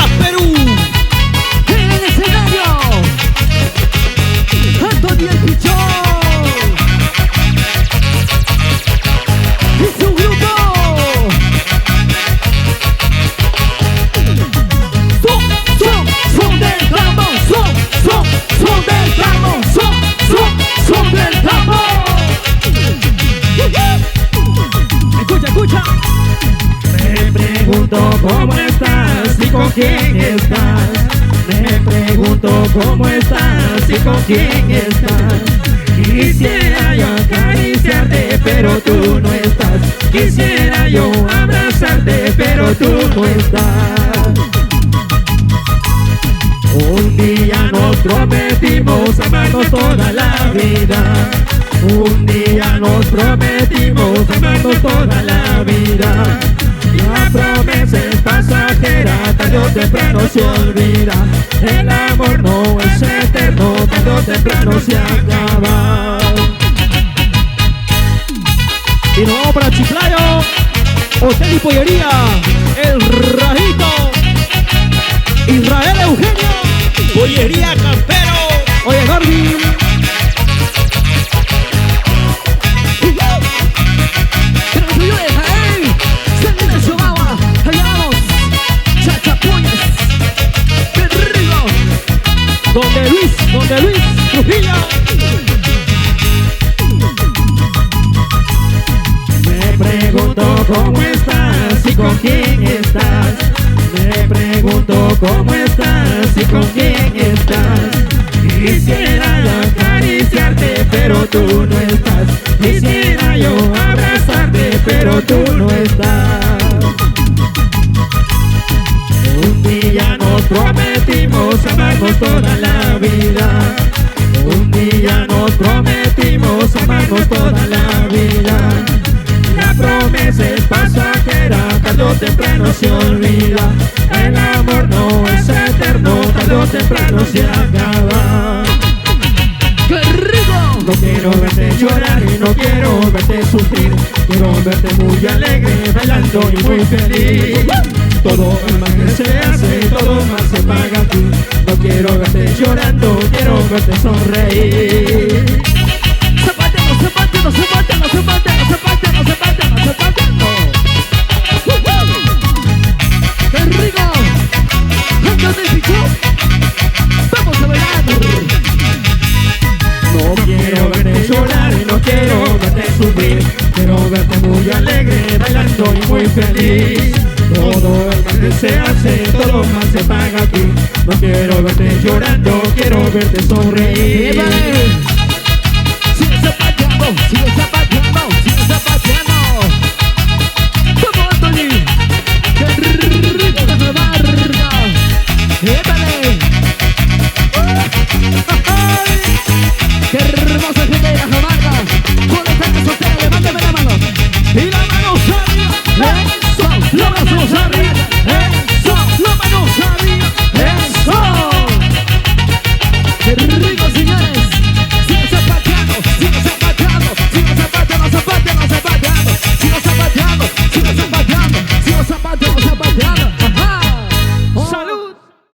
Caracas, Perú. En el escenario, Antonio el Pichón y su grupo. Son del campo, son del campo, son del campo. Escucha, escucha. Me pregunto cómo estás y con quién estás. Me pregunto cómo estás y con quién estás. Quisiera yo acariciarte, pero tú no estás. Quisiera yo abrazarte, pero tú no estás. Un día nos prometimos amarnos toda la vida. Un día nos prometimos amarnos toda la vida. La promesa es pasajera, tarde o temprano se olvida. El amor no es eterno, tarde o temprano se acaba. Y nos vamos para Chiclayo, Hotel y Pollería, El Rajito, Israel Eugenio, Pollería Campero. Oye, Garvin. Donde Luis Trujillo. Me pregunto cómo estás y con quién estás. Me pregunto cómo estás y con quién estás. Quisiera yo acariciarte, pero tú no estás. Quisiera yo abrazarte, pero tú no estás. Un día nos prometimos amarnos toda la vida. Un día nos prometimos amarnos toda la vida. La promesa es pasajera, tarde o temprano se olvida. El amor no es eterno, tarde o temprano se acaba. ¡Qué rico! No quiero verte llorar y no quiero verte sufrir. Quiero verte muy alegre, bailando y muy feliz. Todo el mal que se hace, todo mal se paga aquí. No quiero verte llorando, quiero verte sonreír. Zapatero, zapatero, zapatero, zapatero, zapatero, zapatero, zapatero. ¡Qué rico! ¡Antonio el Pichón! ¡Vamos a bailar! No quiero verte llorar y no quiero verte sufrir. Quiero verte muy alegre, bailando y muy feliz. Todo el mal que se hace, todo mal se paga aquí. No quiero verte llorando, quiero verte sonreír. ¡Sí, zapatero! ¡Sí,